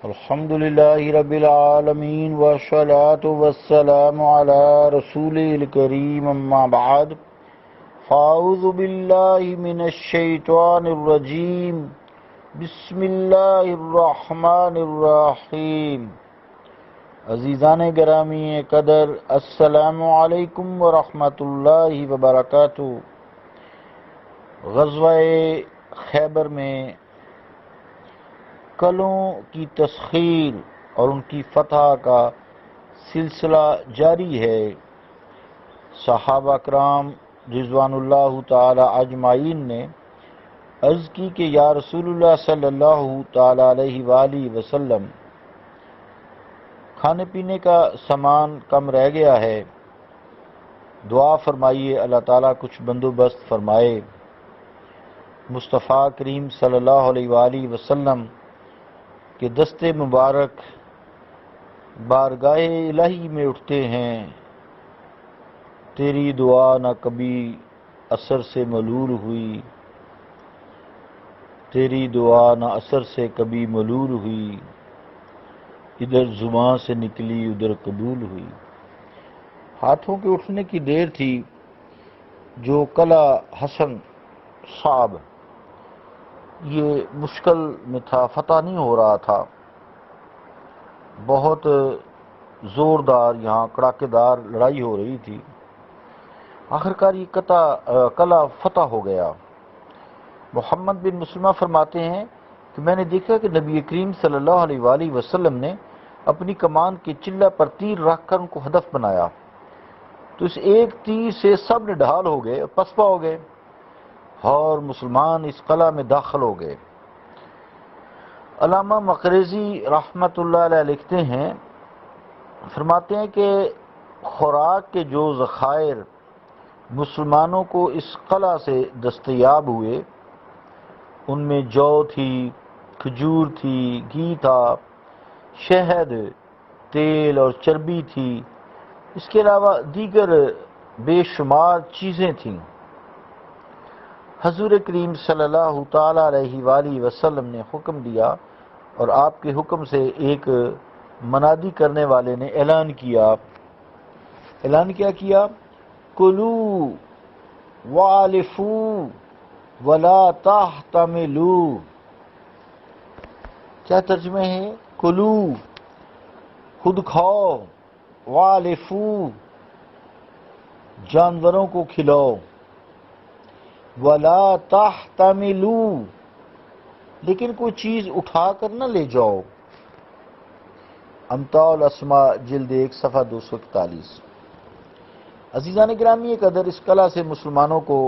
الحمد لله رب العالمين والصلاة والسلام على رسوله الكريم أما بعد فأعوذ بالله من الشيطان الرجيم بسم الله الرحمن الرحيم عزیزان گرامی قدر السلام علیکم ورحمۃ اللہ وبرکاتہ۔ غزوہ خیبر میں کلوں کی تسخیر اور ان کی فتح کا سلسلہ جاری ہے۔ صحابہ کرام رضوان اللہ تعالی اجمعین نے عرض کی کہ یا رسول اللہ صلی اللہ تعالی علیہ وآلہ وسلم، کھانے پینے کا سامان کم رہ گیا ہے، دعا فرمائیے اللہ تعالیٰ کچھ بندوبست فرمائے۔ مصطفیٰ کریم صلی اللہ علیہ وآلہ وسلم کہ دست مبارک بارگاہ الہی میں اٹھتے ہیں، تیری دعا نہ کبھی اثر سے ملول ہوئی، تیری دعا نہ اثر سے کبھی ملول ہوئی، ادھر زباں سے نکلی ادھر قبول ہوئی۔ ہاتھوں کے اٹھنے کی دیر تھی، جو قلعہ حصن صعب یہ مشکل میں تھا، فتح نہیں ہو رہا تھا، بہت زوردار یہاں کڑاکے دار لڑائی ہو رہی تھی۔ آخرکار یہ قلعہ فتح ہو گیا۔ محمد بن مسلمہ فرماتے ہیں کہ میں نے دیکھا کہ نبی کریم صلی اللہ علیہ وآلہ وسلم نے اپنی کمان کے چلہ پر تیر رکھ کر ان کو ہدف بنایا، تو اس ایک تیر سے سب نڈھال ہو گئے اور پسپا ہو گئے، اور مسلمان اس قلعہ میں داخل ہو گئے۔ علامہ مقریزی رحمۃ اللہ علیہ لکھتے ہیں، فرماتے ہیں کہ خوراک کے جو ذخائر مسلمانوں کو اس قلعہ سے دستیاب ہوئے، ان میں جو تھی، کھجور تھی، گھی تھا، شہد، تیل اور چربی تھی، اس کے علاوہ دیگر بے شمار چیزیں تھیں۔ حضور کریم صلی اللہ تعالی علیہ وآلہ وسلم نے حکم دیا، اور آپ کے حکم سے ایک منادی کرنے والے نے اعلان کیا کلو وعلفو ولا تحتملو۔ کیا ترجمہ ہے؟ کلو خود کھاؤ، وعلفو جانوروں کو کھلاؤ، ولا تحتملو لیکن کوئی چیز اٹھا کر نہ لے جاؤ۔ امتاع الاسماء جلد 1 صفحہ 241۔ عزیزان گرامی قدر، اس قلعہ سے مسلمانوں کو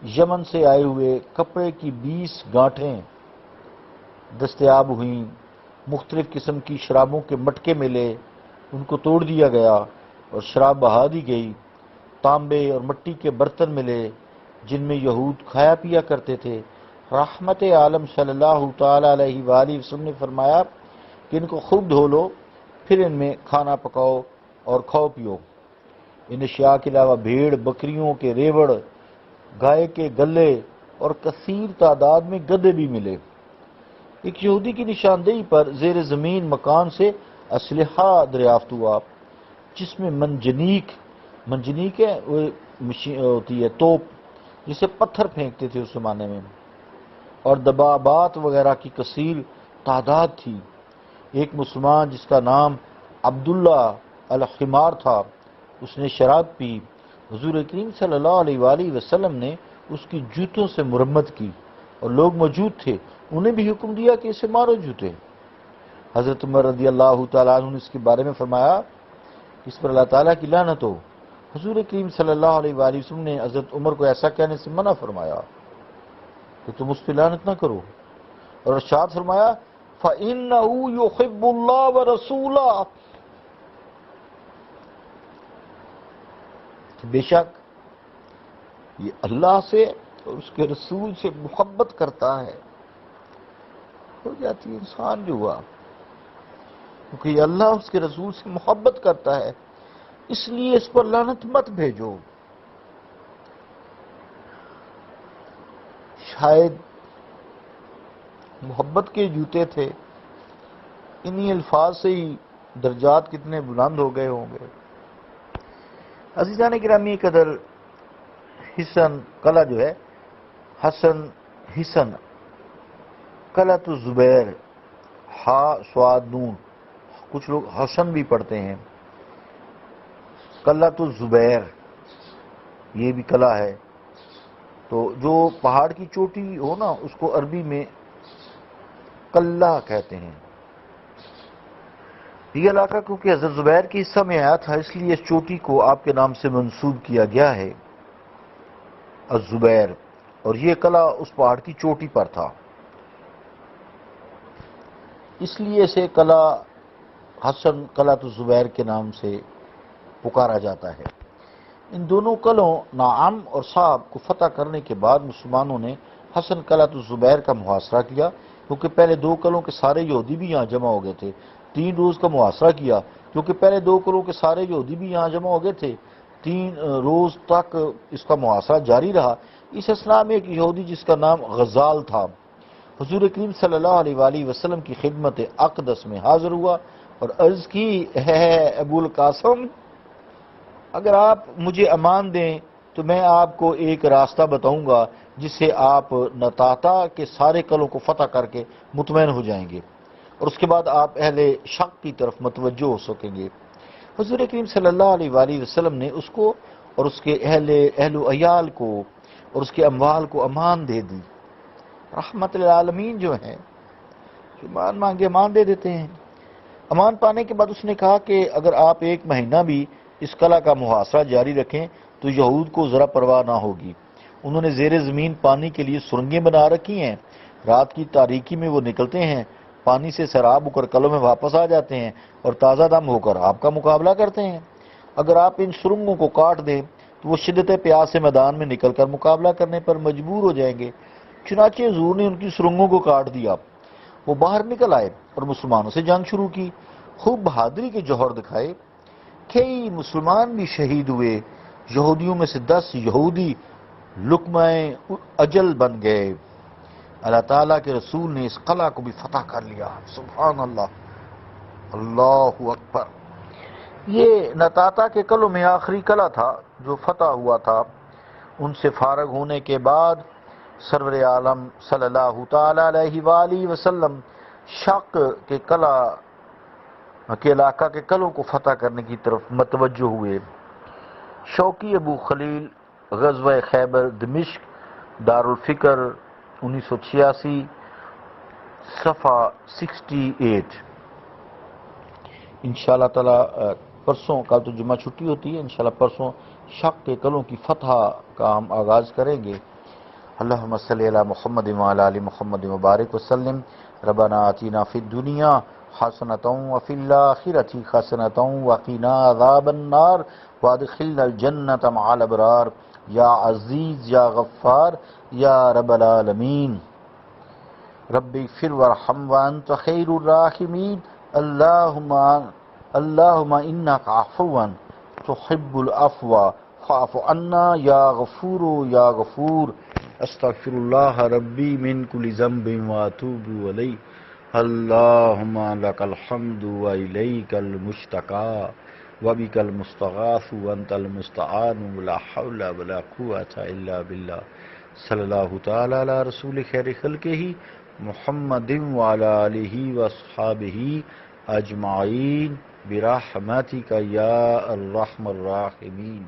یمن سے آئے ہوئے کپڑے کی 20 گانٹھیں دستیاب ہوئیں، مختلف قسم کی شرابوں کے مٹکے ملے، ان کو توڑ دیا گیا اور شراب بہا دی گئی۔ تانبے اور مٹی کے برتن ملے جن میں یہود کھایا پیا کرتے تھے۔ رحمت عالم صلی اللہ تعالی علیہ وآلہ وسلم نے فرمایا کہ ان کو خوب دھو لو، پھر ان میں کھانا پکاؤ اور کھاؤ پیو۔ ان اشیاء کے علاوہ بھیڑ بکریوں کے ریوڑ، گائے کے گلے اور کثیر تعداد میں گدھے بھی ملے۔ ایک یہودی کی نشاندہی پر زیر زمین مکان سے اسلحہ دریافت ہوا، جس میں منجنیق ہے، وہ ہوتی ہے توپ جسے پتھر پھینکتے تھے اس زمانے میں، اور دبابات وغیرہ کی کثیر تعداد تھی۔ ایک مسلمان جس کا نام عبداللہ الحمار تھا، اس نے شراب پی۔ حضور کریم صلی اللہ علیہ وآلہ وسلم نے اس کی جوتوں سے مرمت کی، اور لوگ موجود تھے، انہیں بھی حکم دیا کہ اسے مارو جوتے۔ حضرت عمر رضی اللہ تعالیٰ عنہ نے اس کے بارے میں فرمایا کہ اس پر اللہ تعالیٰ کی لعنت ہو۔ حضور کریم صلی اللہ علیہ وآلہ وسلم نے حضرت عمر کو ایسا کہنے سے منع فرمایا کہ تم اس پہ لعنت نہ کرو، اور ارشاد فرمایا فَإِنَّهُ يُحِبُّ اللَّهَ وَرَسُولَهُ، بے شک یہ اللہ سے اور اس کے رسول سے محبت کرتا ہے۔ ہو جاتی ہے انسان جو ہوا، کیونکہ یہ اللہ اس کے رسول سے محبت کرتا ہے، اس لیے اس پر لعنت مت بھیجو۔ شاید محبت کے جوتے تھے، انہی الفاظ سے ہی درجات کتنے بلند ہو گئے ہوں گے۔ عزیزان گرامی قدر، حسن قلعہ جو ہے، حسن قلعۃ الزبیر، ہا سواد نون، کچھ لوگ حسن بھی پڑھتے ہیں، قلعۃ الزبیر یہ بھی قلعہ ہے۔ تو جو پہاڑ کی چوٹی ہو نا اس کو عربی میں قلعہ کہتے ہیں۔ یہ علاقہ کیونکہ حضرت زبیر کے حصہ میں آیا تھا اس لیے اس چوٹی کو آپ کے نام سے منسوب کیا گیا ہے، الزبیر، اور یہ قلعہ اس پہاڑ کی چوٹی پر تھا، اس لیے اسے قلعہ حسن قلعۃ الزبیر کے نام سے پکارا جاتا ہے۔ ان دونوں قلعوں نعم اور صعب کو فتح کرنے کے بعد مسلمانوں نے حسن قلعۃ الزبیر کا محاصرہ کیا، کیونکہ پہلے دو قلعوں کے سارے یہودی بھی یہاں جمع ہو گئے تھے۔ 3 روز کا محاصرہ کیا، کیونکہ پہلے دو قلعوں کے سارے یہودی بھی یہاں جمع ہو گئے تھے۔ 3 روز تک اس کا محاصرہ جاری رہا۔ اس اثناء میں ایک یہودی جس کا نام غزال تھا حضور کریم صلی اللہ علیہ وآلہ وسلم کی خدمت اقدس میں حاضر ہوا اور عرض کی، اے ابو القاسم، اگر آپ مجھے امان دیں تو میں آپ کو ایک راستہ بتاؤں گا جس سے آپ نطاتا کے سارے قلعوں کو فتح کر کے مطمئن ہو جائیں گے، اور اس کے بعد آپ اہل شق کی طرف متوجہ ہو سکیں گے۔ حضور کریم صلی اللہ علیہ وآلہ وسلم نے اس کو اور اس کے اہل و عیال کو اور اس کے اموال کو امان دے دی۔ رحمت للعالمین جو ہیں، جو امان مانگے امان دے دیتے ہیں۔ امان پانے کے بعد اس نے کہا کہ اگر آپ 1 مہینہ بھی اس قلعہ کا محاصرہ جاری رکھیں تو یہود کو ذرا پرواہ نہ ہوگی۔ انہوں نے زیر زمین پانی کے لیے سرنگیں بنا رکھی ہیں، رات کی تاریکی میں وہ نکلتے ہیں، پانی سے سیراب ہو کر قلعوں میں واپس آ جاتے ہیں اور تازہ دم ہو کر آپ کا مقابلہ کرتے ہیں۔ اگر آپ ان سرنگوں کو کاٹ دیں تو وہ شدت پیاس سے میدان میں نکل کر مقابلہ کرنے پر مجبور ہو جائیں گے۔ چنانچہ حضور نے ان کی سرنگوں کو کاٹ دیا۔ وہ باہر نکل آئے اور مسلمانوں سے جنگ شروع کی، خوب بہادری کے جوہر دکھائے۔ کئی مسلمان بھی شہید ہوئے، یہودیوں میں سے 10 یہودی لقمہ اجل بن گئے۔ اللہ تعالیٰ کے رسول نے اس قلعہ کو بھی فتح کر لیا۔ سبحان اللہ، اللہ اکبر۔ یہ نطاتا کے قلعوں میں آخری قلعہ تھا جو فتح ہوا تھا۔ ان سے فارغ ہونے کے بعد سرور عالم صلی اللہ تعالی علیہ وآلہ وسلم شق کے قلعہ کے علاقہ کے قلعوں کو فتح کرنے کی طرف متوجہ ہوئے۔ شوقی ابو خلیل، غزوہ خیبر، دمشق، دارالفکر، 1986، صفحہ 68۔ انشاءاللہ تعالی پرسوں، کل تو جمعہ چھٹی ہوتی ہے، انشاءاللہ پرسوں شق کے قلعوں کی فتح کا ہم آغاز کریں گے۔ اللہم صلی علی محمد وعلی آل محمد مبارک وسلم۔ ربنا آتینا فی الدنیا حسنۃ وفی الآخرۃ حسنۃ وقنا عذاب النار وادخلنا الجنۃ مع الابرار یا عزیز یا غفار یا رب العالمین۔ رب اغفر وارحم وانت خیر الراحمین۔ اللہم انک عفو تحب العفو فاعف عنا یا غفور یا غفور۔ استغفر اللہ ربی من کل ذنب واتوب الیہ۔ اللہم لک الحمد والیک المشتقی وبک المستغاث وانت المستعان ولا حول ولا قوة الا باللہ۔ صلی اللہ تعالی علی رسول خیر خلقہ محمد وعلی آلہ واصحابہ اجمعین برحمتک یا ارحم الراحمین۔